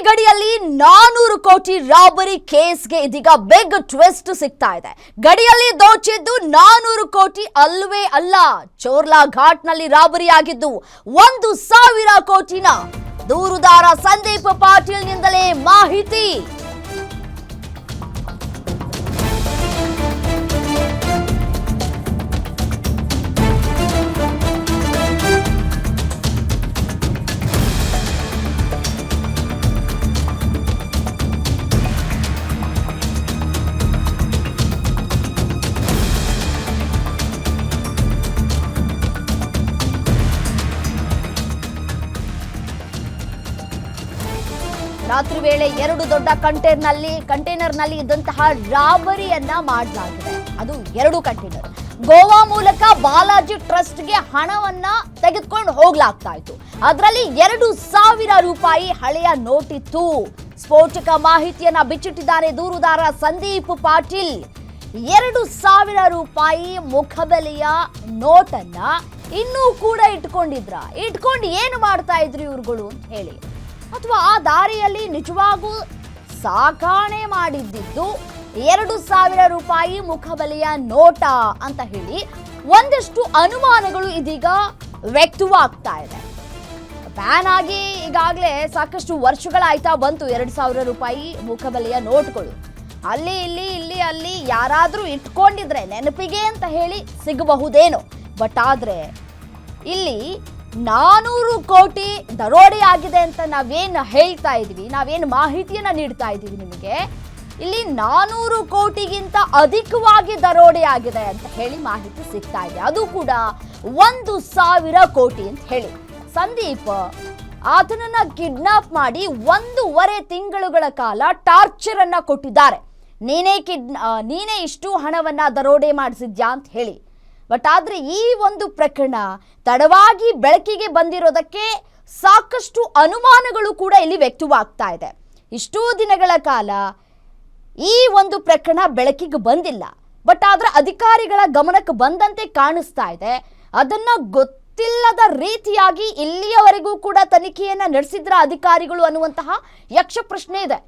ಗಡಿಯಲ್ಲಿ 400 ಕೋಟಿ ರಾಬರಿ ಕೇಸ್ಗೆ ಇದೀಗ ಬಿಗ್ ಟ್ವಿಸ್ಟ್ ಸಿಗ್ತಾ ಇದೆ. ಗಡಿಯಲ್ಲಿ ದೋಚಿದ್ದು 400 ಕೋಟಿ ಅಲ್ವೇ ಅಲ್ಲ, ಚೋರ್ಲಾ ಘಾಟ್ನಲ್ಲಿ ರಾಬರಿ ಆಗಿದ್ದು 1,000 ಕೋಟಿನ ದೂರುದಾರ ಸಂದೀಪ್ ಪಾಟೀಲ್ನಿಂದಲೇ ಮಾಹಿತಿ. ರಾತ್ರಿ ವೇಳೆ 2 ದೊಡ್ಡ ಕಂಟೈನರ್ನಲ್ಲಿ ಇದ್ದಂತಹ ರಾಬರಿಯನ್ನ ಮಾಡಲಾಗಿದೆ. ಅದು 2 ಕಂಟೈನರ್ ಗೋವಾ ಮೂಲಕ ಬಾಲಾಜಿ ಟ್ರಸ್ಟ್ಗೆ ಹಣವನ್ನ ತೆಗೆದುಕೊಂಡು ಹೋಗ್ಲಾಗ್ತಾ ಇತ್ತು. ಅದರಲ್ಲಿ 2,000 ರೂಪಾಯಿ ಹಳೆಯ ನೋಟ್ ಇತ್ತು. ಸ್ಫೋಟಕ ಮಾಹಿತಿಯನ್ನ ಬಿಚ್ಚಿಟ್ಟಿದ್ದಾರೆ ದೂರುದಾರ ಸಂದೀಪ್ ಪಾಟೀಲ್. 2,000 ರೂಪಾಯಿ ಮುಖಬೆಲೆಯ ನೋಟನ್ನ ಇನ್ನೂ ಕೂಡ ಇಟ್ಕೊಂಡು ಏನು ಮಾಡ್ತಾ ಇದ್ರು ಇವ್ರುಗಳು ಅಂತ ಹೇಳಿ, ಅಥವಾ ಆ ದಾರಿಯಲ್ಲಿ ನಿಜವಾಗೂ ಸಾಗಣೆ ಮಾಡಿದ್ದು 2,000 ರೂಪಾಯಿ ಮುಖಬೆಲೆಯ ನೋಟ ಅಂತ ಹೇಳಿ ಒಂದಷ್ಟು ಅನುಮಾನಗಳು ಇದೀಗ ವ್ಯಕ್ತವಾಗ್ತಾ ಇದೆ. ಬ್ಯಾನ್ ಆಗಿ ಈಗಾಗಲೇ ಸಾಕಷ್ಟು ವರ್ಷಗಳಾಯ್ತಾ ಬಂತು 2,000 ರೂಪಾಯಿ ಮುಖಬೆಲೆಯ ನೋಟ್ಗಳು. ಅಲ್ಲಿ ಯಾರಾದರೂ ಇಟ್ಕೊಂಡಿದ್ರೆ ನೆನಪಿಗೆ ಅಂತ ಹೇಳಿ ಸಿಗಬಹುದೇನೋ. ಬಟ್ ಆದ್ರೆ ಇಲ್ಲಿ 400 ಕೋಟಿ ದರೋಡೆ ಆಗಿದೆ ಅಂತ ನಾವೇನು ಹೇಳ್ತಾ ಇದೀವಿ, ನಾವೇನು ಮಾಹಿತಿಯನ್ನ ನೀಡ್ತಾ ಇದ್ದೀವಿ ನಿಮಗೆ, ಇಲ್ಲಿ 400 ಕೋಟಿಗಿಂತ ಅಧಿಕವಾಗಿ ದರೋಡೆ ಆಗಿದೆ ಅಂತ ಹೇಳಿ ಮಾಹಿತಿ ಸಿಗ್ತಾ ಇದೆ. ಅದು ಕೂಡ 1,000 ಕೋಟಿ ಅಂತ ಹೇಳಿ. ಸಂದೀಪ್ ಆತನನ್ನ ಕಿಡ್ನಾಪ್ ಮಾಡಿ 1.5 ತಿಂಗಳುಗಳ ಕಾಲ ಟಾರ್ಚರ್ ಅನ್ನ ಕೊಟ್ಟಿದ್ದಾರೆ. ನೀನೇ ಇಷ್ಟು ಹಣವನ್ನ ದರೋಡೆ ಮಾಡಿಸಿದ್ಯಾ ಅಂತ ಹೇಳಿ. ಬಟ್ ಆದ್ರೆ ಈ ಒಂದು ಪ್ರಕರಣ ತಡವಾಗಿ ಬೆಳಕಿಗೆ ಬಂದಿರೋದಕ್ಕೆ ಸಾಕಷ್ಟು ಅನುಮಾನಗಳು ಕೂಡ ಇಲ್ಲಿ ವ್ಯಕ್ತವಾಗ್ತಾ ಇದೆ. ಇಷ್ಟೂ ದಿನಗಳ ಕಾಲ ಈ ಒಂದು ಪ್ರಕರಣ ಬೆಳಕಿಗೆ ಬಂದಿಲ್ಲ. ಬಟ್ ಆದ್ರೆ ಅಧಿಕಾರಿಗಳ ಗಮನಕ್ಕೆ ಬಂದಂತೆ ಕಾಣಿಸ್ತಾ ಇದೆ. ಅದನ್ನ ಗೊತ್ತಿಲ್ಲದ ರೀತಿಯಾಗಿ ಇಲ್ಲಿಯವರೆಗೂ ಕೂಡ ತನಿಖೆಯನ್ನ ನಡೆಸಿದ್ರ ಅಧಿಕಾರಿಗಳು ಅನ್ನುವಂತಹ ಯಕ್ಷ ಪ್ರಶ್ನೆ ಇದೆ.